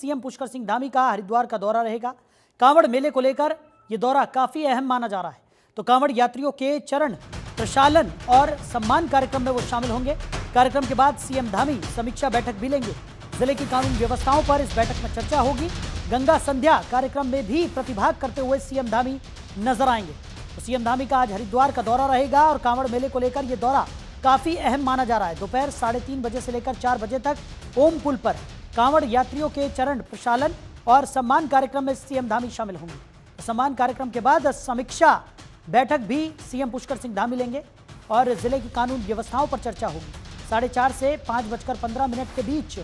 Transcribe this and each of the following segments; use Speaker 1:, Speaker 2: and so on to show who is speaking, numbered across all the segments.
Speaker 1: CM Pushkar Singh Dhami का हरिद्वार का दौरा रहेगा। कांवड़ मेले को लेकर यह दौरा काफी अहम माना जा रहा है। तो कांवड़ यात्रियों के चरण प्रक्षालन और सम्मान कार्यक्रम में वो शामिल होंगे। कार्यक्रम के बाद सीएम धामी समीक्षा बैठक भी लेंगे। जिले की कानून व्यवस्थाओं पर इस बैठक में चर्चा होगी। गंगा संध्या कार्यक्रम में भी प्रतिभाग करते हुए सीएम धामी नजर आएंगे। तो सीएम धामी का आज हरिद्वार का दौरा रहेगा और कांवड़ मेले को लेकर यह दौरा काफी अहम माना जा रहा है। दोपहर 3:30 बजे से लेकर 4 बजे तक ओम पुल पर कांवड़ यात्रियों के चरण प्रक्षालन और सम्मान कार्यक्रम में सीएम धामी शामिल होंगे। सम्मान कार्यक्रम के बाद समीक्षा बैठक भी सीएम पुष्कर सिंह धामी लेंगे और जिले की कानून व्यवस्थाओं पर चर्चा होगी। 4:30 से 5:15 के बीच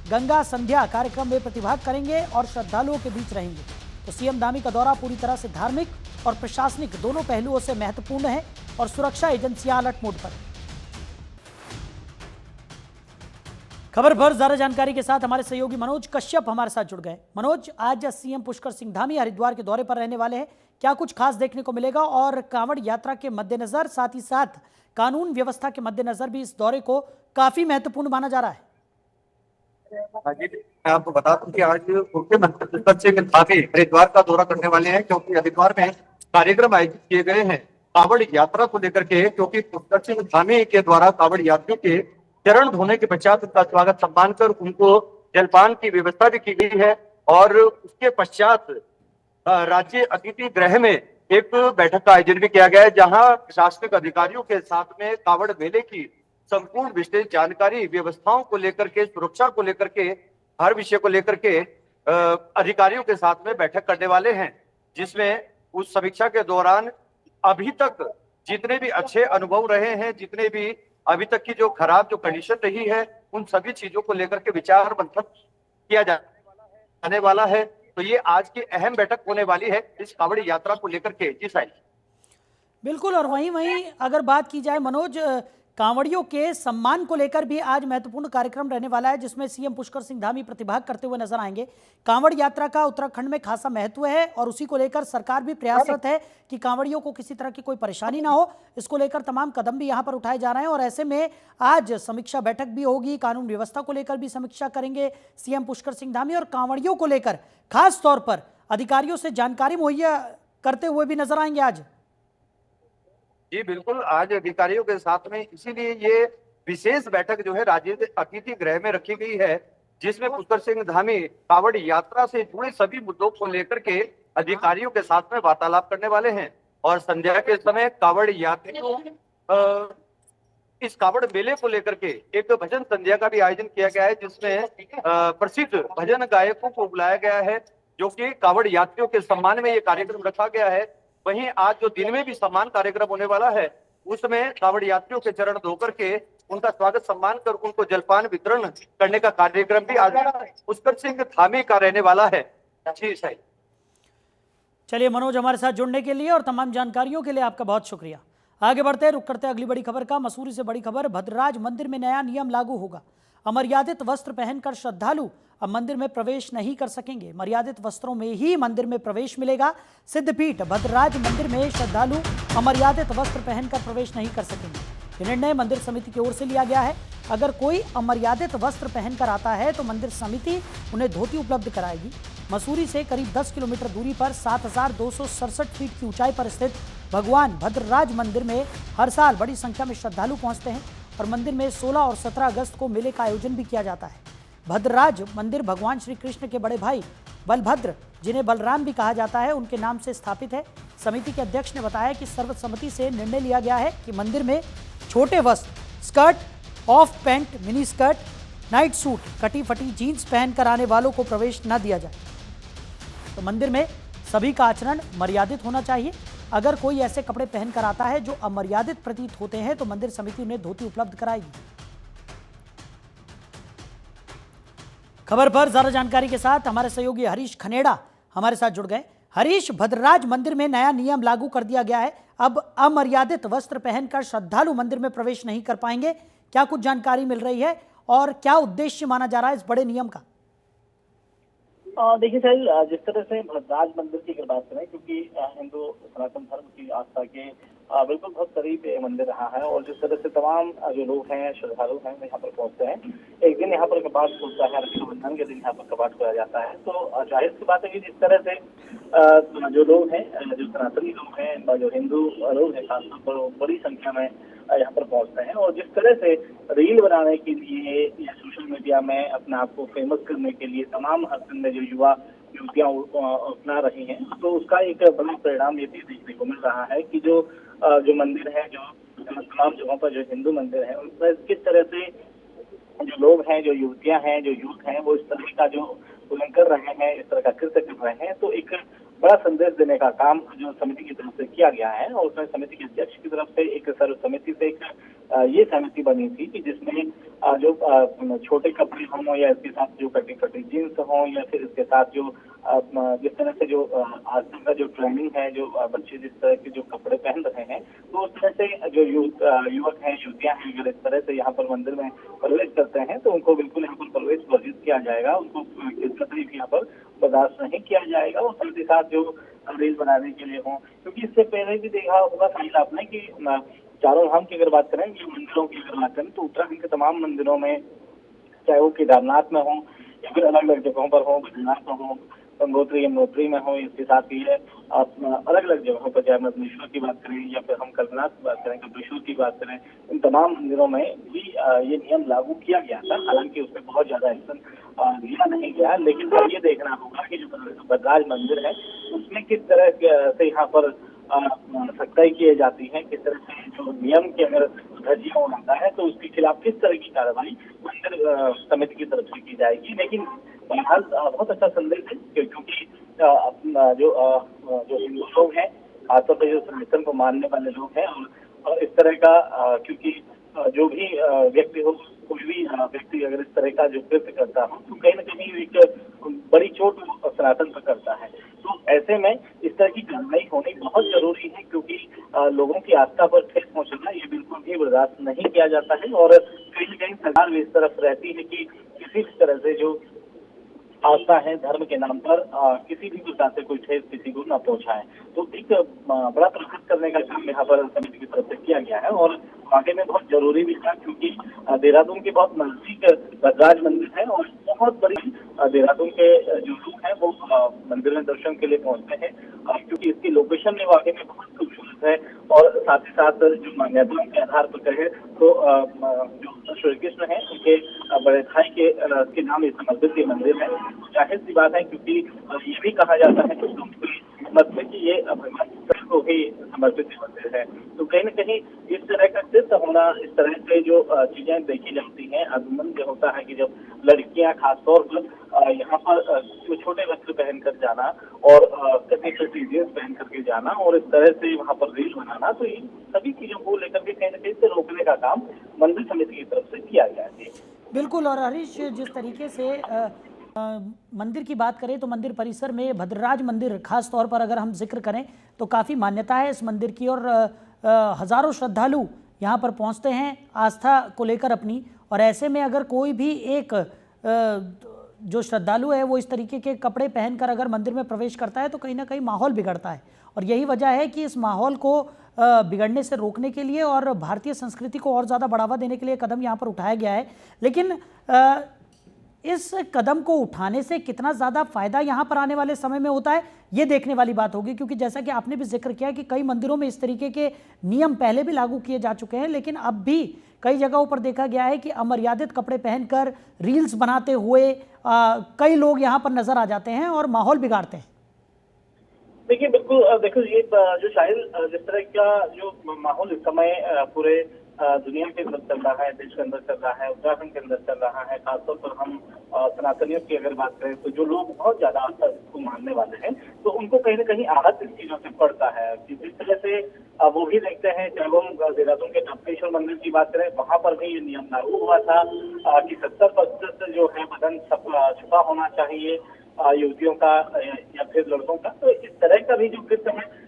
Speaker 1: गंगा संध्या कार्यक्रम में प्रतिभाग करेंगे और श्रद्धालुओं के बीच रहेंगे। तो सीएम धामी का दौरा पूरी तरह से धार्मिक और प्रशासनिक दोनों पहलुओं से महत्वपूर्ण है और सुरक्षा एजेंसियां अलर्ट मोड पर। खबर पर ज्यादा जानकारी के साथ हमारे सहयोगी मनोज कश्यप हमारे साथ जुड़ गए। मनोज, आज सीएम पुष्कर सिंह धामी हरिद्वार के दौरे पर रहने वाले हैं, क्या कुछ खास देखने को मिलेगा और कांवड़ यात्रा के मद्देनजर साथ ही साथ कानून व्यवस्था के मद्देनजर भी इस दौरे को काफी महत्वपूर्ण माना जा रहा है?
Speaker 2: जी, मैं आपको बता दूं कि आज मुख्यमंत्री पुष्कर सिंह धामी हरिद्वार का दौरा करने वाले हैं, क्योंकि हरिद्वार में कार्यक्रम आयोजित किए गए हैं कांवड़ यात्रा को लेकर के। क्योंकि पुष्कर सिंह धामी के द्वारा कांवड़ यात्रियों के चरण धोने के पश्चात उनका स्वागत सम्मान कर उनको जलपान की व्यवस्था भी की गई है और उसके पश्चात राज्य अतिथि गृह में एक बैठक का आयोजन भी किया गया है, जहां प्रशासनिक अधिकारियों के साथ में कांवड़ मेले की संपूर्ण विशेष जानकारी, व्यवस्थाओं को लेकर के, सुरक्षा को लेकर के, हर विषय को लेकर के अधिकारियों के साथ में बैठक करने वाले हैं, जिसमें उस समीक्षा के दौरान अभी तक जितने भी अच्छे अनुभव रहे हैं, जितने भी अभी तक की जो खराब जो कंडीशन रही है, उन सभी चीजों को लेकर के विचार मंथन किया जाने वाला है। तो ये आज की अहम बैठक होने वाली है इस कांवड़ यात्रा को लेकर के। जी साईं।
Speaker 1: बिल्कुल, और वहीं अगर बात की जाए मनोज, कांवड़ियों के सम्मान को लेकर भी आज महत्वपूर्ण कार्यक्रम रहने वाला है, जिसमें सीएम पुष्कर सिंह धामी प्रतिभाग करते हुए नजर आएंगे। कांवड़ यात्रा का उत्तराखंड में खासा महत्व है और उसी को लेकर सरकार भी प्रयासरत है कि कांवड़ियों को किसी तरह की कोई परेशानी ना हो। इसको लेकर तमाम कदम भी यहाँ पर उठाए जा रहे हैं और ऐसे में आज समीक्षा बैठक भी होगी। कानून व्यवस्था को लेकर भी समीक्षा करेंगे सीएम पुष्कर सिंह धामी और कांवड़ियों को लेकर खास तौर पर अधिकारियों से जानकारी मुहैया करते हुए भी नजर आएंगे आज।
Speaker 2: जी बिल्कुल, आज अधिकारियों के साथ में इसीलिए ये विशेष बैठक जो है राज्य अतिथि गृह में रखी गई है, जिसमें पुष्कर सिंह धामी कांवड़ यात्रा से जुड़े सभी मुद्दों को लेकर के अधिकारियों के साथ में वार्तालाप करने वाले हैं। और संध्या के समय कांवड़ यात्रियों इस कांवड़ मेले को लेकर के एक भजन संध्या का भी आयोजन किया गया है, जिसमें प्रसिद्ध भजन गायकों को बुलाया गया है, जो कि कांवड़ यात्रियों के सम्मान में ये कार्यक्रम रखा गया है। वहीं आज जो दिन में भी सम्मान कार्यक्रम होने वाला है, उसमें कांवड़ यात्रियों के चरण धोकर के उनका स्वागत सम्मान कर उनको जलपान वितरण करने का कार्यक्रम भी आज पुष्कर सिंह धामी का रहने वाला है। जी सही।
Speaker 1: चलिए मनोज, हमारे साथ जुड़ने के लिए और तमाम जानकारियों के लिए आपका बहुत शुक्रिया। आगे बढ़ते रुक करते अगली बड़ी खबर का। मसूरी से बड़ी खबर, भद्रराज मंदिर में नया नियम लागू होगा। अमर्यादित वस्त्र पहनकर श्रद्धालु अब मंदिर में प्रवेश नहीं कर सकेंगे। मर्यादित वस्त्रों में ही मंदिर में प्रवेश मिलेगा। सिद्धपीठ भद्रराज मंदिर में श्रद्धालु अमर्यादित वस्त्र पहनकर प्रवेश नहीं कर सकेंगे। यह निर्णय मंदिर समिति की ओर से लिया गया है। अगर कोई अमर्यादित वस्त्र पहनकर आता है तो मंदिर समिति उन्हें धोती उपलब्ध कराएगी। मसूरी से करीब 10 किलोमीटर दूरी पर 7,267 फीट की ऊंचाई पर स्थित भगवान भद्रराज मंदिर में हर साल बड़ी संख्या में श्रद्धालु पहुंचते हैं और मंदिर में 16 और 17 अगस्त को मेले का आयोजन भी किया जाता है। भद्रराज मंदिर भगवान श्री कृष्ण के बड़े भाई बलभद्र, जिन्हें बलराम भी कहा जाता है, उनके नाम से स्थापित है। समिति के अध्यक्ष ने बताया कि सर्वसम्मति से निर्णय लिया गया है कि मंदिर में छोटे वस्त्र, skirt, of pant, mini skirt, night suit, कटी फटी जीन्स पहनकर आने वालों को प्रवेश न दिया जाए। तो मंदिर में सभी का आचरण मर्यादित होना चाहिए। अगर कोई ऐसे कपड़े पहनकर आता है जो अमर्यादित प्रतीत होते हैं तो मंदिर समिति उन्हें धोती उपलब्ध कराएगी। खबर पर ज्यादा जानकारी के साथ हमारे सहयोगी हरीश खनेड़ा हमारे साथ जुड़ गए। हरीश, भद्रराज मंदिर में नया नियम लागू कर दिया गया है। अब अमर्यादित वस्त्र पहनकर श्रद्धालु मंदिर में प्रवेश नहीं कर पाएंगे। क्या कुछ जानकारी मिल रही है और क्या उद्देश्य माना जा रहा है इस बड़े नियम का?
Speaker 3: देखिए सर, जिस तरह से भरतराज मंदिर की अगर बात करें, क्योंकि हिंदू सनातन धर्म की आस्था के बिल्कुल बहुत करीब ये मंदिर रहा है, और जिस तरह से तमाम जो लोग हैं, श्रद्धालु हैं, वो यहाँ पर पहुंचते हैं। एक दिन यहाँ पर कपाट खुलता है, रक्षाबंधन के दिन यहाँ पर कपाट खोला जाता है। तो जाहिर सी बात है कि जिस तरह से जो लोग हैं, जो सनातनी लोग हैं, जो हिंदू लोग हैं, खासतौर पर वो बड़ी संख्या में यहाँ पर पहुंचते हैं। और जिस तरह से रील बनाने के लिए या सोशल मीडिया में अपने आप को फेमस करने के लिए तमाम हर में जो युवा युवतियां अपना रही हैं, तो उसका एक बड़ा परिणाम ये भी देखने को मिल रहा है कि जो मंदिर है, जो तमाम जगहों पर जो हिंदू मंदिर है, उन पर किस तरह से जो लोग हैं, जो युवतियां हैं, जो यूथ हैं, वो इस तरह का जो उल्लंघन कर रहे हैं, इस तरह का कृत्य कर रहे हैं। तो एक बड़ा संदेश देने का काम जो समिति की तरफ से किया गया है, और उसमें समिति के अध्यक्ष की तरफ से एक सर्व समिति से एक ये सहमति बनी थी कि जिसमें जो छोटे कपड़े हों, या इसके साथ जो कटी कटी जीन्स हों, या फिर इसके साथ जो जिस तरह से जो आजकल का जो ट्रेंडिंग है, जो बच्चे जिस तरह के जो कपड़े पहन रहे हैं, तो उस तरह से जो युवक हैं, युवतियां हैं, अगर इस तरह से यहाँ पर मंदिर में प्रवेश करते हैं, तो उनको बिल्कुल यहाँ पर प्रवेश वर्जित किया जाएगा। उनको कतई भी यहाँ पर बर्दाश्त नहीं किया जाएगा। और साथ ही साथ जो रील बनाने के लिए हों, क्योंकि इससे पहले भी देखा होगा साहिल आपने कि चारों धाम की अगर बात करें, या मंदिरों की अगर बात करें, तो उत्तराखंड के तमाम मंदिरों में, चाहे वो केदारनाथ में हो, या फिर अलग अलग जगहों पर हो, बद्रीनाथ में हो, गंगोत्री यमुनोत्री में हो, इसके साथ ही है आप अलग अलग जगहों पर, चाहे मदनेश्वर की बात करें, या फिर हम कल्पनाथ की बात करें, कपिलेश्वर की बात करें, इन तमाम मंदिरों में भी ये नियम लागू किया गया था। हालांकि उसमें बहुत ज्यादा एक्शन लिया नहीं गया, लेकिन अब ये देखना होगा कि जो बद्रीनाथ मंदिर है, उसमें किस तरह से यहाँ पर सख्ताई की जाती है, किस तरह से जो नियम के अगर धज्जियां उड़ाता है, तो उसके खिलाफ किस तरह की कार्रवाई मंदिर समिति की तरफ से की जाएगी। लेकिन बहरहाल बहुत अच्छा संदेश है, क्योंकि जो हिंदू लोग हैं, खासतौर पर जो संविधान को मानने वाले लोग हैं, और इस तरह का क्योंकि जो भी व्यक्ति हो, कोई भी व्यक्ति अगर इस तरह का जो कृत्य करता हो, तो कहीं न कहीं एक बड़ी चोट सनातन पर करता है। तो ऐसे में इस तरह की कार्रवाई होनी बहुत जरूरी है, क्योंकि लोगों की आस्था पर ठेस पहुंचना ये बिल्कुल भी बर्दाश्त नहीं किया जाता है। और कहीं न कहीं सरकार भी इस तरफ रहती है कि किसी भी तरह से जो आस्था है, धर्म के नाम पर किसी भी प्रकार से कोई ठेस किसी को न पहुंचाए। तो एक बड़ा प्रयास करने का काम यहाँ पर समिति की तरफ से किया गया है, और वाकई में बहुत जरूरी भी था, क्योंकि देहरादून के बहुत नजदीक बद्रीनाथ मंदिर है, और बहुत बड़ी देहरादून के जो लोग हैं, वो मंदिर में दर्शन के लिए पहुंचते हैं, क्योंकि इसकी लोकेशन में वाकई में बहुत खूबसूरत है। और साथ ही साथ जो मान्यताओं के आधार पर कहे, तो जो श्री कृष्ण है, उनके बड़े भाई के नाम ये समर्पित ये मंदिर है। जाहिर सी बात है, क्योंकि ये भी कहा जाता है कि मत में कि ये भगवान कृष्ण को ही समर्पित मंदिर है। तो कहीं न कहीं इस तरह का सिद्ध होना, इस तरह से जो चीजें देखी जाती हैं, आगमन जो होता है कि जब लड़कियां खासतौर पर यहाँ पर जो छोटे वस्त्र पहनकर जाना, और कभी कभी जींस पहन करके जाना, और इस तरह से वहाँ पर रील बनाना, तो इन सभी चीजों को लेकर के कहीं न कहीं से रोकने का काम मंदिर समिति की तरफ से किया गया है।
Speaker 1: बिल्कुल। और हरीश, जिस तरीके से मंदिर की बात करें, तो मंदिर परिसर में भद्रराज मंदिर खास तौर पर अगर हम जिक्र करें, तो काफ़ी मान्यता है इस मंदिर की, और हजारों श्रद्धालु यहाँ पर पहुँचते हैं आस्था को लेकर अपनी। और ऐसे में अगर कोई भी एक जो श्रद्धालु है, वो इस तरीके के कपड़े पहनकर अगर मंदिर में प्रवेश करता है, तो कहीं ना कहीं माहौल बिगड़ता है। और यही वजह है कि इस माहौल को बिगड़ने से रोकने के लिए और भारतीय संस्कृति को और ज़्यादा बढ़ावा देने के लिए कदम यहाँ पर उठाया गया है। लेकिन इस कदम को उठाने से कितना ज़्यादा फायदा यहाँ पर आने वाले समय में होता है, ये देखने वाली बात होगी। क्योंकि जैसा कि आपने भी जिक्र किया कि कई मंदिरों में इस तरीके के नियम पहले भी लागू किए जा चुके हैं, लेकिन अब भी कई जगहों पर देखा गया है कि अमर्यादित कपड़े पहनकर रील्स बनाते हुए कई लोग यहाँ पर नजर आ जाते हैं और माहौल बिगाड़ते हैं।
Speaker 3: देखिए, बिल्कुल देखो, ये जो शायद जिस तरह का जो माहौल इस समय पूरे दुनिया के अंदर चल रहा है, देश के अंदर चल रहा है, उत्तराखंड के अंदर चल रहा है, खासतौर पर हम सनातनियों की अगर बात करें, तो जो लोग बहुत ज्यादा आस्था को मानने वाले हैं, तो उनको कहीं ना कहीं आहत इन चीजों से पड़ता है कि जिस तरह से वो भी देखते हैं। चाहे वो देहरादून के टपकेश्वर मंदिर की बात करें, वहां पर भी ये नियम लागू हुआ था कि 70% जो है बदन छुपा होना चाहिए युवतियों का या फिर लड़कों का। तो इस तरह का भी जो कृत्य है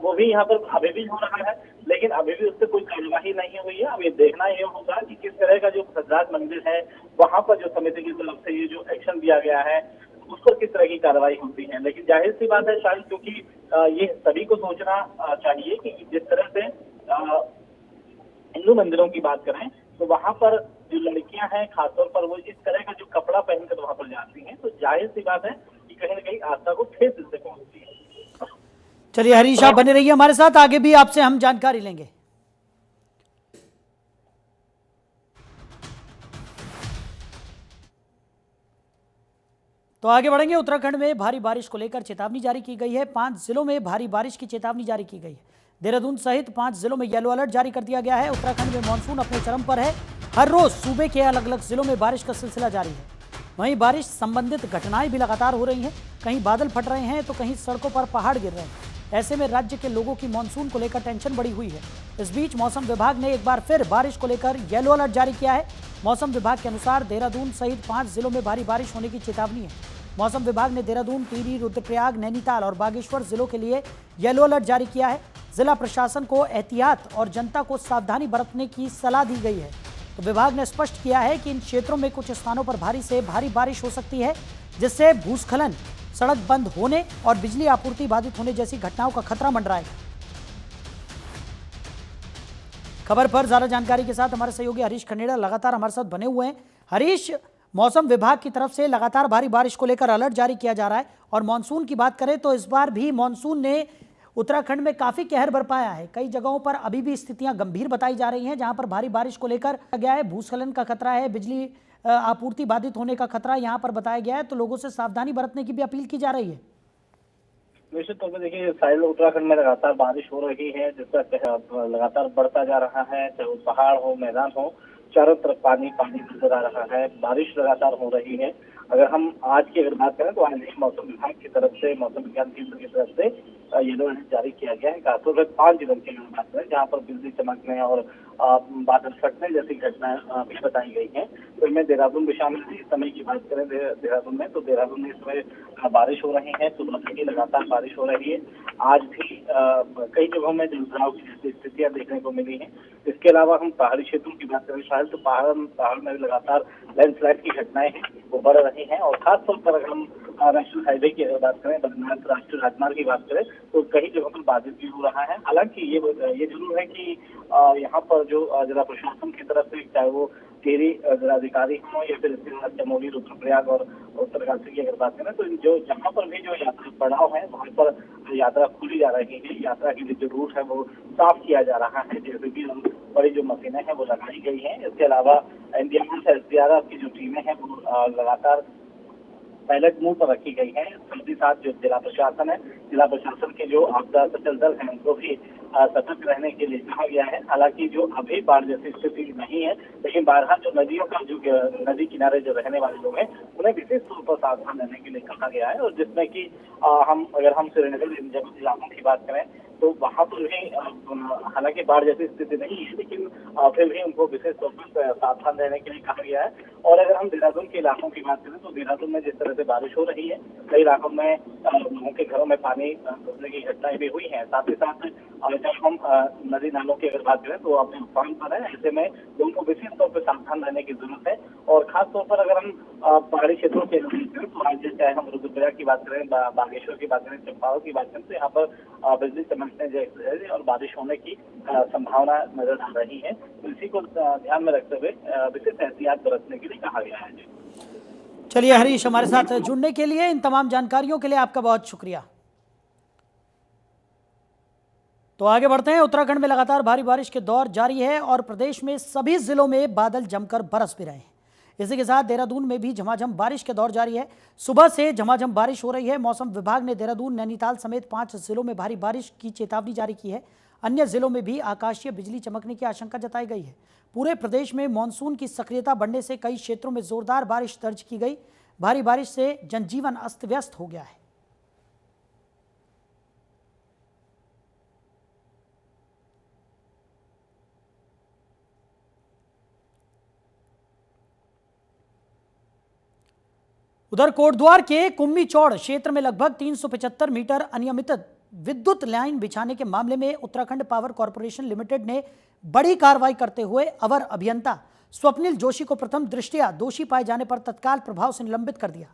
Speaker 3: वो भी यहाँ पर अभी भी हो रहा है, लेकिन अभी भी उससे कोई कार्यवाही नहीं हुई है। अब ये देखना ये होगा कि किस तरह का जो भद्रनाथ मंदिर है, वहाँ पर जो समिति की तरफ से ये जो एक्शन दिया गया है, उस पर किस तरह की कार्रवाई होती है। लेकिन जाहिर सी बात है शायद, क्योंकि ये सभी को सोचना चाहिए कि जिस तरह से हिंदू मंदिरों की बात करें तो वहां पर जो लड़कियां हैं खासतौर पर वो इस तरह का जो कपड़ा पहनकर वहां पर जाती हैं, तो जाहिर सी बात है कि कहीं ना कहीं आस्था को ठेस इससे पहुंचती है।
Speaker 1: चलिए हरीश, आप बने रहिए हमारे साथ, आगे भी आपसे हम जानकारी लेंगे। तो आगे बढ़ेंगे। उत्तराखंड में भारी बारिश को लेकर चेतावनी जारी की गई है। 5 जिलों में भारी बारिश की चेतावनी जारी की गई है। देहरादून सहित 5 जिलों में येलो अलर्ट जारी कर दिया गया है। उत्तराखंड में मानसून अपने चरम पर है। हर रोज सूबे के अलग अलग जिलों में बारिश का सिलसिला जारी है। वहीं बारिश संबंधित घटनाएं भी लगातार हो रही हैं। कहीं बादल फट रहे हैं तो कहीं सड़कों पर पहाड़ गिर रहे हैं। ऐसे में राज्य के लोगों की मानसून को लेकर टेंशन बढ़ी हुई है। इस बीच मौसम विभाग ने एक बार फिर बारिश को लेकर येलो अलर्ट जारी किया है। मौसम विभाग के अनुसार देहरादून सहित 5 जिलों में भारी बारिश होने की चेतावनी है। मौसम विभाग ने देहरादून, टिहरी, रुद्रप्रयाग, नैनीताल और बागेश्वर जिलों के लिए येलो अलर्ट जारी किया है। जिला प्रशासन को एहतियात और जनता को सावधानी बरतने की सलाह दी गई है। तो विभाग ने स्पष्ट किया है कि इन क्षेत्रों में कुछ स्थानों पर भारी से भारी बारिश हो सकती है, जिससे भूस्खलन, सड़क बंद होने और बिजली आपूर्ति बाधित होने जैसी घटनाओं का खतरा मंडराएगा। खबर पर ज्यादा जानकारी के साथ हमारे सहयोगी हरीश खनेड़ा लगातार हमारे साथ बने हुए हैं। हरीश, मौसम विभाग की तरफ से लगातार भारी बारिश को लेकर अलर्ट जारी किया जा रहा है और मानसून की बात करें तो इस बार भी मानसून ने उत्तराखंड में काफी कहर बरपाया है। कई जगहों पर अभी भी स्थितियां गंभीर बताई जा रही हैं, जहां पर भारी बारिश को लेकर गया है, भूस्खलन का खतरा है, बिजली आपूर्ति बाधित होने का खतरा यहां पर बताया गया है। तो लोगों से सावधानी बरतने की भी अपील की जा रही है।
Speaker 3: निश्चित तौर पर देखिए, साहिल उत्तराखंड में लगातार बारिश हो रही है, जिसका कहर लगातार बढ़ता जा रहा है। चाहे वो पहाड़ हो, मैदान हो, चारों तरफ पानी पानी नजर आ रहा है। बारिश लगातार हो रही है। अगर हम आज की अगर बात करें तो आज मौसम विभाग की तरफ से, मौसम विज्ञान केंद्र की तरफ से येलो अलर्ट जारी किया गया है। खासतौर पर 5 जिलों की अगर बात करें जहाँ पर बिजली चमकने और बादल फटने जैसी घटनाएं भी बताई गई हैं। तो इनमें देहरादून भी शामिल है। इस समय की बात करें देहरादून में, तो देहरादून में इस समय बारिश हो रही है, सुबह से ही लगातार बारिश हो रही है। आज भी कई जगहों में जलभराव की स्थितियां देखने को मिली हैं। इसके अलावा हम पहाड़ी क्षेत्रों की बात करें शायद, तो पहाड़ में भी लगातार लैंडस्लाइड की घटनाएं हैं वो बढ़ रही हैं। और खासतौर पर अगर हम नेशनल हाईवे की अगर बात करें, बद्रीनाथ राष्ट्रीय राजमार्ग की बात करें, तो कई जगहों पर बाधित भी हो रहा है। हालांकि ये जरूर है कि यहाँ पर जो जिला प्रशासन की तरफ से, चाहे वो टिहरी जिलाधिकारी हो या फिर इसके बाद चमोली, रुद्रप्रयाग और उत्तरकाशी की अगर बात करें, तो जो जहाँ पर भी जो यात्रा पड़ाव है वहाँ पर यात्रा खुली जा रही है। यात्रा के लिए जो रूट है वो साफ किया जा रहा है। जैसे कि बड़ी जो मशीनें हैं वो लगाई गई हैं। इसके अलावा एनडीआरएफ, एसडीआरएफ की जो टीमें हैं वो लगातार पायलट मोड पर रखी गई है। साथ ही साथ जो जिला प्रशासन है, जिला प्रशासन के जो आपदा सचल दल है, उनको भी सतर्क रहने के लिए कहा गया है। हालांकि जो अभी बाढ़ जैसी स्थिति नहीं है, लेकिन बहरहाल जो नदियों का जो नदी किनारे जो रहने वाले लोग हैं उन्हें विशेष तौर पर सावधान रहने के लिए कहा गया है। और जिसमें कि हम श्रीनगर इलाकों की बात करें तो वहाँ पर भी हालांकि बाढ़ जैसी स्थिति नहीं है, लेकिन फिर भी उनको विशेष तौर पर सावधान रहने के लिए कहा गया है। और अगर हम देहरादून के इलाकों की बात करें तो देहरादून में जिस तरह से बारिश हो रही है, कई इलाकों में लोगों के घरों में पानी घुसने की घटनाएं भी हुई हैं। साथ ही साथ जब हम नदी नालों की अगर बात करें तो अपने उफान पर है। ऐसे में लोगों को विशेष तौर पर सावधान रहने की जरूरत है। और खास तौर पर अगर हम पहाड़ी क्षेत्रों के तो आज चाहे हम रुद्रप्रयाग की बात करें, बागेश्वर की बात करें, चंपावत की बात करें, तो यहाँ पर बिजली चमकने जैसे और बारिश होने की संभावना नजर आ रही है। तो इसी को ध्यान में रखते हुए विशेष एहतियात बरतने के लिए कहा गया है।
Speaker 1: चलिए हरीश, हमारे साथ जुड़ने के लिए, इन तमाम जानकारियों के लिए आपका बहुत शुक्रिया। तो आगे बढ़ते हैं। उत्तराखंड में लगातार भारी बारिश के दौर जारी है और प्रदेश में सभी जिलों में बादल जमकर बरस भी रहे हैं। इसी के साथ देहरादून में भी झमाझम बारिश के दौर जारी है। सुबह से झमाझम बारिश हो रही है। मौसम विभाग ने देहरादून, नैनीताल समेत 5 जिलों में भारी बारिश की चेतावनी जारी की है। अन्य जिलों में भी आकाशीय बिजली चमकने की आशंका जताई गई है। पूरे प्रदेश में मानसून की सक्रियता बढ़ने से कई क्षेत्रों में जोरदार बारिश दर्ज की गई। भारी बारिश से जनजीवन अस्त व्यस्त हो गया है। उधर कोटद्वार के कुम्मी चौड़ क्षेत्र में लगभग 375 मीटर अनियमित विद्युत लाइन बिछाने के मामले में उत्तराखंड पावर कॉर्पोरेशन लिमिटेड ने बड़ी कार्रवाई करते हुए अवर अभियंता स्वप्निल जोशी को प्रथम दृष्टया दोषी पाए जाने पर तत्काल प्रभाव से निलंबित कर दिया।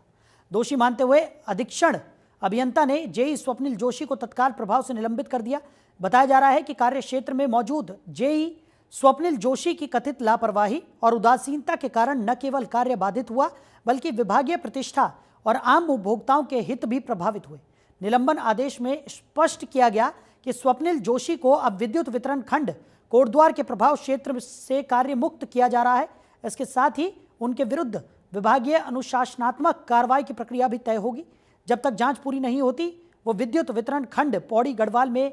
Speaker 1: दोषी मानते हुए अधीक्षण अभियंता ने जेई स्वप्निल जोशी को तत्काल प्रभाव से निलंबित कर दिया। बताया जा रहा है कि कार्य क्षेत्र में मौजूद जेई स्वप्निल जोशी की कथित लापरवाही और उदासीनता के कारण न केवल कार्य बाधित हुआ बल्कि विभागीय प्रतिष्ठा और आम उपभोक्ताओं के हित भी प्रभावित हुए। निलंबन आदेश में स्पष्ट किया गया कि स्वप्निल जोशी को अब विद्युत वितरण खंड कोटद्वार के प्रभाव क्षेत्र से कार्य मुक्त किया जा रहा है। इसके साथ ही उनके विरुद्ध विभागीय अनुशासनात्मक कार्रवाई की प्रक्रिया भी तय होगी। जब तक जांच पूरी नहीं होती वो विद्युत वितरण खंड पौड़ी गढ़वाल में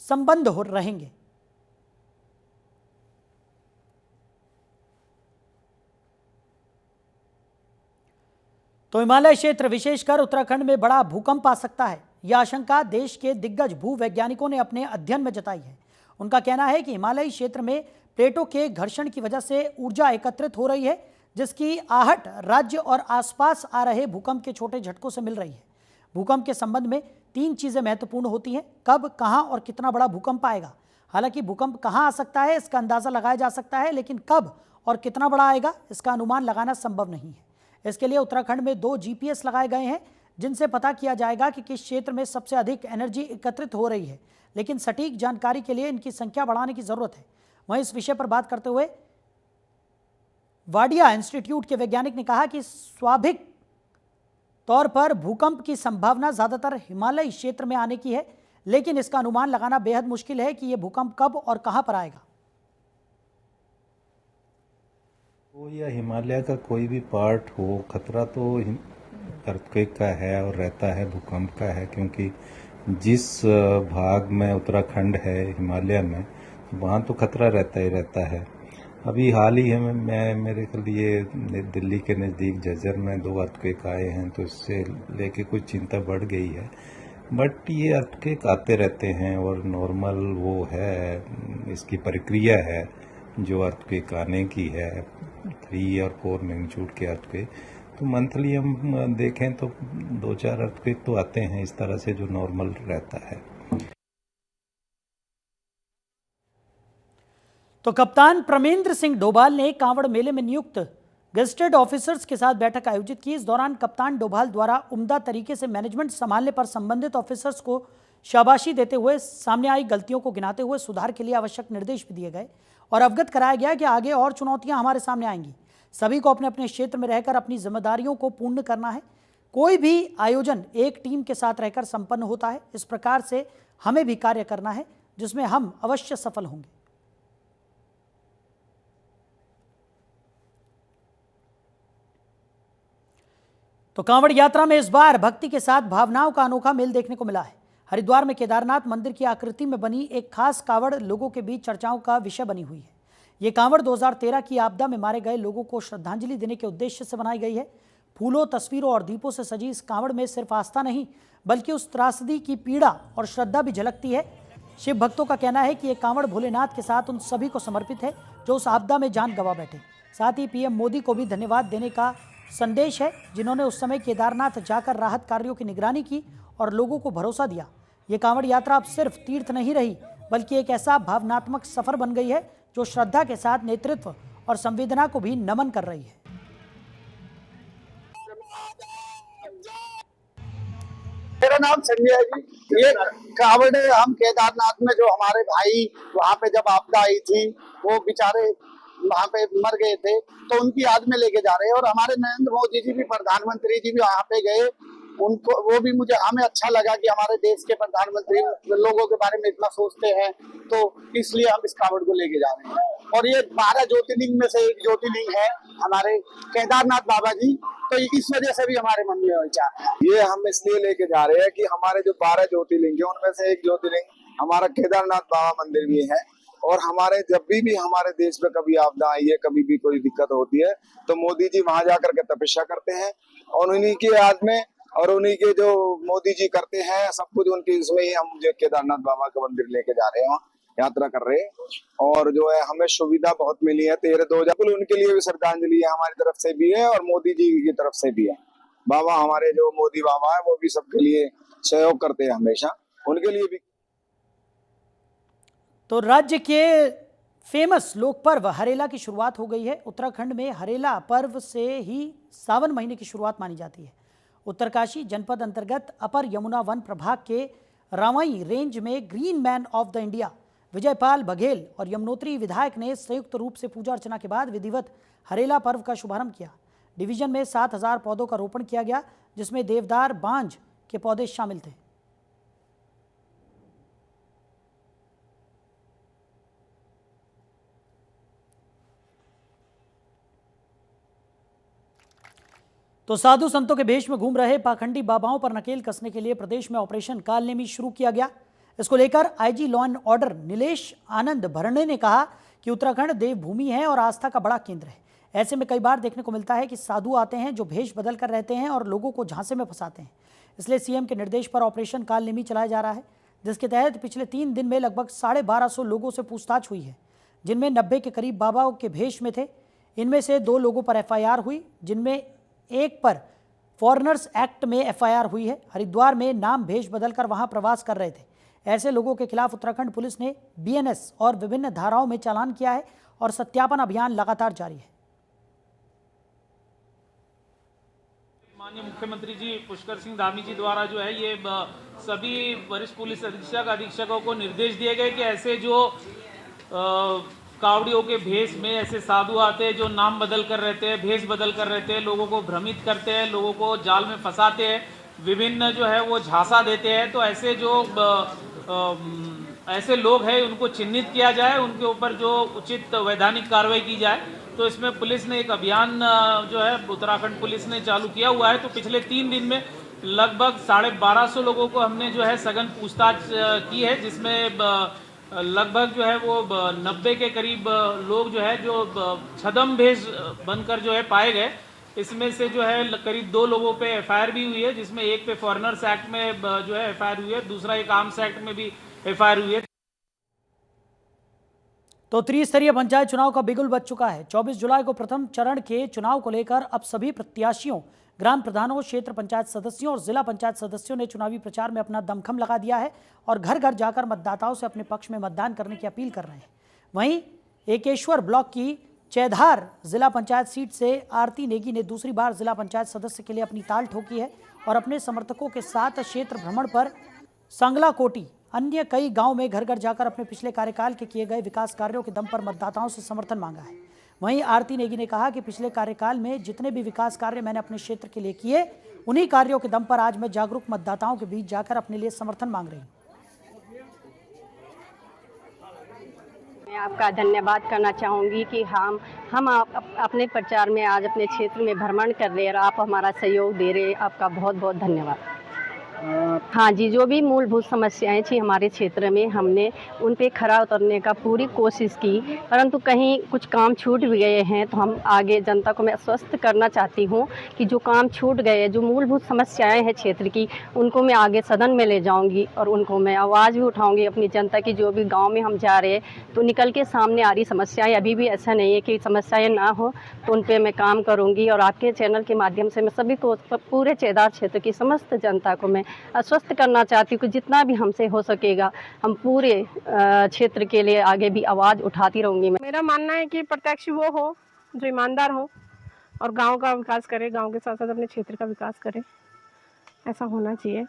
Speaker 1: संबंध हो रहेंगे। तो हिमालय क्षेत्र विशेषकर उत्तराखंड में बड़ा भूकंप आ सकता है। यह आशंका देश के दिग्गज भूवैज्ञानिकों ने अपने अध्ययन में जताई है। उनका कहना है कि हिमालयी क्षेत्र में प्लेटों के घर्षण की वजह से ऊर्जा एकत्रित हो रही है, जिसकी आहट राज्य और आसपास आ रहे भूकंप के छोटे झटकों से मिल रही है। भूकंप के संबंध में 3 चीजें महत्वपूर्ण होती हैं: कब, कहां और कितना बड़ा भूकंप आएगा। हालांकि भूकंप कहां आ सकता है इसका अंदाजा लगाया जा सकता है, लेकिन कब और कितना बड़ा आएगा इसका अनुमान लगाना संभव नहीं है। इसके लिए उत्तराखंड में 2 GPS लगाए गए हैं, जिनसे पता किया जाएगा कि किस क्षेत्र में सबसे अधिक एनर्जी एकत्रित हो रही है, लेकिन सटीक जानकारी के लिए इनकी संख्या बढ़ाने की जरूरत है। वहीं इस विषय पर बात करते हुए वाडिया इंस्टीट्यूट के वैज्ञानिक ने कहा कि स्वाभाविक तौर पर भूकंप की संभावना ज्यादातर हिमालयी क्षेत्र में आने की है, लेकिन इसका अनुमान लगाना बेहद मुश्किल है कि यह भूकंप कब और कहां पर आएगा।
Speaker 4: वो या हिमालय का कोई भी पार्ट हो, खतरा तो अर्थक्वेक का है और रहता है, भूकंप का है, क्योंकि जिस भाग में उत्तराखंड है हिमालय में, वहाँ तो खतरा रहता ही रहता है। अभी हाल ही में मेरे लिए दिल्ली के नज़दीक झज्जर में 2 अर्थक्वेक आए हैं, तो इससे लेके कुछ चिंता बढ़ गई है। बट ये अर्थक्वेक आते रहते हैं और नॉर्मल वो है, इसकी प्रक्रिया है जो अर्थक्वेक आने की है, 3 और 4 मैग्नीट्यूड के अर्थक्वेक। तो मंथली हम देखें तो 2-4 अर्थक्वेक तो आते हैं इस तरह से, जो नॉर्मल रहता है।
Speaker 1: तो कप्तान प्रमेंद्र सिंह डोभाल ने कांवड़ मेले में नियुक्त गेस्टेड ऑफिसर्स के साथ बैठक आयोजित की। इस दौरान कप्तान डोभाल द्वारा उम्दा तरीके से मैनेजमेंट संभालने पर संबंधित ऑफिसर्स को शाबाशी देते हुए सामने आई गलतियों को गिनाते हुए सुधार के लिए आवश्यक निर्देश भी दिए गए और अवगत कराया गया कि आगे और चुनौतियां हमारे सामने आएंगी। सभी को अपने अपने क्षेत्र में रहकर अपनी जिम्मेदारियों को पूर्ण करना है। कोई भी आयोजन एक टीम के साथ रहकर संपन्न होता है। इस प्रकार से हमें भी कार्य करना है, जिसमें हम अवश्य सफल होंगे। तो कांवड़ यात्रा में इस बार भक्ति के साथ भावनाओं का अनोखा मेल देखने को मिला है। हरिद्वार में केदारनाथ मंदिर की आकृति में बनी एक खास कांवड़ लोगों के बीच चर्चाओं का विषय बनी हुई है। ये कांवड़ 2013 की आपदा में मारे गए लोगों को श्रद्धांजलि देने के उद्देश्य से बनाई गई है। फूलों, तस्वीरों और दीपों से सजी इस कांवड़ में सिर्फ आस्था नहीं बल्कि उस त्रासदी की पीड़ा और श्रद्धा भी झलकती है। शिव भक्तों का कहना है कि ये कांवड़ भोलेनाथ के साथ उन सभी को समर्पित है जो उस आपदा में जान गंवा बैठे। साथ ही पीएम मोदी को भी धन्यवाद देने का संदेश है, जिन्होंने उस समय केदारनाथ जाकर राहत कार्यों की निगरानी की और लोगों को भरोसा दिया। ये कांवड़ यात्रा अब सिर्फ तीर्थ नहीं रही बल्कि एक ऐसा भावनात्मक सफर बन गई है जो श्रद्धा के साथ नेतृत्व और संवेदना को भी नमन कर रही है।
Speaker 5: मेरा नाम संजय है जी। ये कांवड़ हम केदारनाथ में जो हमारे भाई वहाँ पे जब आपदा आई थी, वो बेचारे वहाँ पे मर गए थे, तो उनकी याद में लेके जा रहे हैं। और हमारे नरेंद्र मोदी जी भी, प्रधानमंत्री जी भी वहाँ पे गए, उनको वो भी हमें अच्छा लगा कि हमारे देश के प्रधानमंत्री लोगों के बारे में इतना सोचते हैं, तो इसलिए हम इस कांवड़ को लेके जा रहे हैं। और ये 12 ज्योतिर्लिंग में से एक ज्योतिर्लिंग है हमारे केदारनाथ बाबा जी, तो इस वजह से भी हमारे मन में विचार है।
Speaker 6: ये हम इसलिए लेके जा रहे हैं कि हमारे जो 12 ज्योतिर्लिंग है उनमें से एक ज्योतिर्लिंग हमारा केदारनाथ बाबा मंदिर भी है। और हमारे जब भी हमारे देश में कभी आपदा आई है, कभी भी कोई दिक्कत होती है, तो मोदी जी वहां जाकर के तपस्या करते हैं और उन्हीं की याद में और उन्हीं के जो मोदी जी करते हैं सब कुछ उनकी, इसमें ही हम जो केदारनाथ बाबा का मंदिर लेके जा रहे हैं, यात्रा कर रहे हैं। और जो है हमें सुविधा बहुत मिली है 13-2000, उनके लिए भी श्रद्धांजलि है, हमारी तरफ से भी है और मोदी जी की तरफ से भी है। बाबा हमारे जो मोदी बाबा है वो भी सबके लिए सहयोग करते हैं हमेशा, उनके लिए भी।
Speaker 1: तो राज्य के फेमस लोक पर्व हरेला की शुरुआत हो गई है। उत्तराखंड में हरेला पर्व से ही सावन महीने की शुरुआत मानी जाती है। उत्तरकाशी जनपद अंतर्गत अपर यमुना वन प्रभाग के रावई रेंज में green man of the India Vijaypal Baghel और यमुनोत्री विधायक ने संयुक्त रूप से पूजा अर्चना के बाद विधिवत हरेला पर्व का शुभारंभ किया। डिवीजन में 7,000 पौधों का रोपण किया गया, जिसमें देवदार बांज के पौधे शामिल थे। तो साधु संतों के भेष में घूम रहे पाखंडी बाबाओं पर नकेल कसने के लिए प्रदेश में ऑपरेशन कालनेमी शुरू किया गया। इसको लेकर IG law and order Nilesh Anand Bharane ने कहा कि उत्तराखंड देवभूमि है और आस्था का बड़ा केंद्र है। ऐसे में कई बार देखने को मिलता है कि साधु आते हैं जो भेष बदल कर रहते हैं और लोगों को झांसे में फंसाते हैं। इसलिए सीएम के निर्देश पर ऑपरेशन कालनेमी चलाया जा रहा है, जिसके तहत पिछले 3 दिन में लगभग 1250 लोगों से पूछताछ हुई है, जिनमें 90 के करीब बाबाओं के भेष में थे। इनमें से 2 लोगों पर एफआईआर हुई, जिनमें एक पर फॉरेनर्स एक्ट में एफआईआर हुई है। हरिद्वार में नाम भेष बदलकर वहां प्रवास कर रहे थे। ऐसे लोगों के खिलाफ उत्तराखंड पुलिस ने बीएनएस और विभिन्न धाराओं में चालान किया है और सत्यापन अभियान लगातार जारी है।
Speaker 7: माननीय मुख्यमंत्री जी पुष्कर सिंह धामी जी द्वारा जो है ये सभी वरिष्ठ पुलिस अधीक्षकों को निर्देश दिए गए कि ऐसे जो कावड़ियों के भेष में ऐसे साधु आते हैं जो नाम बदल कर रहते हैं, भेष बदल कर रहते हैं, लोगों को भ्रमित करते हैं, लोगों को जाल में फंसाते हैं, विभिन्न जो है वो झांसा देते हैं। तो ऐसे जो ऐसे लोग हैं उनको चिन्हित किया जाए, उनके ऊपर जो उचित वैधानिक कार्रवाई की जाए। तो इसमें पुलिस ने एक अभियान जो है उत्तराखंड पुलिस ने चालू किया हुआ है। तो पिछले 3 दिन में लगभग 1250 लोगों को हमने जो है सघन पूछताछ की है, जिसमें लगभग जो है वो 90 के करीब लोग जो है जो छदम भेष बनकर जो है पाए गए। इसमें से जो है करीब 2 लोगों पे एफआईआर भी हुई है, जिसमें एक पे फॉरेनर्स एक्ट में जो है एफआईआर हुई है, दूसरा एक आर्म्स एक्ट में भी एफआईआर हुई है।
Speaker 1: तो त्रिस्तरीय पंचायत चुनाव का बिगुल बज चुका है। 24 जुलाई को प्रथम चरण के चुनाव को लेकर अब सभी प्रत्याशियों, ग्राम प्रधानों, क्षेत्र पंचायत सदस्यों और जिला पंचायत सदस्यों ने चुनावी प्रचार में अपना दमखम लगा दिया है और घर घर जाकर मतदाताओं से अपने पक्ष में मतदान करने की अपील कर रहे हैं। वहीं एकेश्वर ब्लॉक की चैधार जिला पंचायत सीट से आरती नेगी ने दूसरी बार जिला पंचायत सदस्य के लिए अपनी ताल ठोकी है और अपने समर्थकों के साथ क्षेत्र भ्रमण पर सांगला कोटी अन्य कई गांव में घर घर जाकर अपने पिछले कार्यकाल के किए गए विकास कार्यों के दम पर मतदाताओं से समर्थन मांगा है। वहीं आरती नेगी ने कहा कि पिछले कार्यकाल में जितने भी विकास कार्य मैंने अपने क्षेत्र के लिए किए, उन्हीं कार्यों के दम पर आज मैं जागरूक मतदाताओं के बीच जाकर अपने लिए समर्थन मांग रही हूँ।
Speaker 8: मैं आपका धन्यवाद करना चाहूँगी कि हम अपने प्रचार में आज अपने क्षेत्र में भ्रमण कर रहे हैं और आप हमारा सहयोग दे रहे हैं। आपका बहुत बहुत धन्यवाद। हाँ जी, जो भी मूलभूत समस्याएं थी हमारे क्षेत्र में, हमने उन पे खरा उतरने का पूरी कोशिश की, परंतु कहीं कुछ काम छूट भी गए हैं। तो हम आगे जनता को मैं आश्वस्त करना चाहती हूँ कि जो काम छूट गए, जो मूलभूत समस्याएं हैं क्षेत्र की, उनको मैं आगे सदन में ले जाऊंगी और उनको मैं आवाज़ भी उठाऊंगी अपनी जनता की। जो भी गाँव में हम जा रहे हैं तो निकल के सामने आ रही समस्याएँ, अभी भी ऐसा नहीं है कि समस्याएँ ना हो, तो उन पर मैं काम करूँगी। और आपके चैनल के माध्यम से मैं सभी को, पूरे चैधार क्षेत्र की समस्त जनता को मैं आश्वस्त करना चाहती हूँ कि जितना भी हमसे हो सकेगा हम पूरे क्षेत्र के लिए आगे भी आवाज़ उठाती रहूँगी।
Speaker 9: मेरा मानना है कि प्रत्याशी वो हो जो ईमानदार हो और गांव का विकास करे, गांव के साथ साथ अपने क्षेत्र का विकास करे, ऐसा होना चाहिए।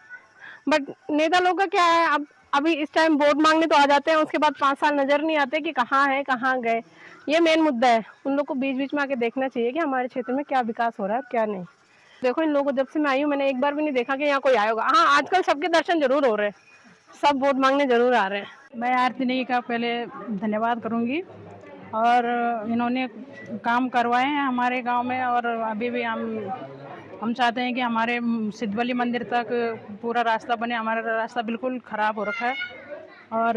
Speaker 9: बट नेता लोग का क्या है, अभी इस टाइम वोट मांगने तो आ जाते हैं, उसके बाद 5 साल नज़र नहीं आते कि कहाँ है, कहाँ गए। ये मेन मुद्दा है। उन लोग को बीच बीच में आके देखना चाहिए कि हमारे क्षेत्र में क्या विकास हो रहा है और क्या नहीं। देखो, इन लोगों को जब से मैं आई हूँ मैंने एक बार भी नहीं देखा कि यहाँ कोई आया होगा। हाँ, आजकल सबके दर्शन जरूर हो रहे हैं, सब वोट मांगने जरूर आ रहे हैं।
Speaker 10: मैं आरती नेगी का पहले धन्यवाद करूँगी और इन्होंने काम करवाए हैं हमारे गांव में। और अभी भी हम चाहते हैं कि हमारे सिद्धबली मंदिर तक पूरा रास्ता बने। हमारा रास्ता बिल्कुल ख़राब हो रखा है और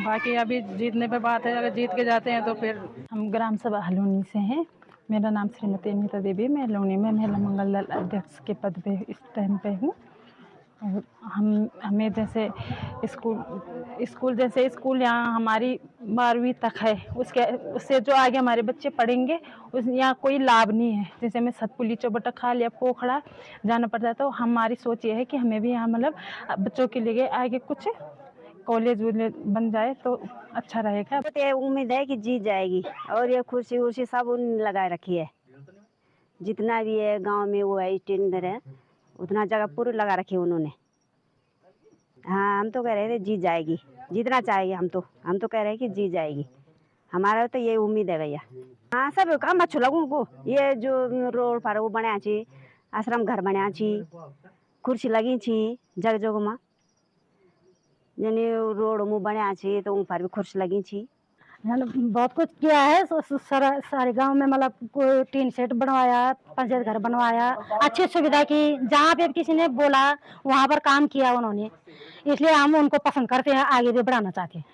Speaker 10: बाकी अभी जीतने पे बात है। अगर जीत के जाते हैं तो फिर
Speaker 11: हम ग्राम सभा हलूनी से हैं। मेरा नाम श्रीमती अनीता देवी, मैं हलूनी में महिला मंगल दल अध्यक्ष के पद पे इस टाइम पे हूँ। और हमें जैसे स्कूल यहाँ हमारी 12वीं तक है, उससे जो आगे हमारे बच्चे पढ़ेंगे उस यहाँ कोई लाभ नहीं है। जैसे हमें सतपुली, चौबटा खाल या पोखड़ा जाना पड़ता है। तो हमारी सोच ये है कि हमें भी यहाँ मतलब बच्चों के लिए आगे कुछ कॉलेज बन जाए तो अच्छा रहेगा।
Speaker 12: उम्मीद है कि जीत जाएगी और ये कुर्सी सब उन लगाए रखी है। जितना भी है गांव में वो है टेंडर है, उतना जगह पूरी लगा रखी उन्होंने। हाँ, हम तो कह रहे थे जीत जाएगी, जितना चाहेगी। हम तो कह रहे हैं कि जीत जाएगी, हमारा तो ये उम्मीद है भैया। हाँ, सब काम अच्छो लगू को। ये जो रोड पर वो बना छी, आश्रम घर बना छी, कुर्सी लगी छी जग जग में, यानी रोड मुँह बना छी तो उन पर भी कुर्सी लगी छी।
Speaker 13: बहुत कुछ किया है। सारे गांव में मतलब कोई टीन सेट बनवाया, पंचायत घर बनवाया, अच्छी सुविधा की। जहाँ पे किसी ने बोला वहाँ पर काम किया उन्होंने, इसलिए हम उनको पसंद करते हैं, आगे भी बढ़ाना चाहते हैं।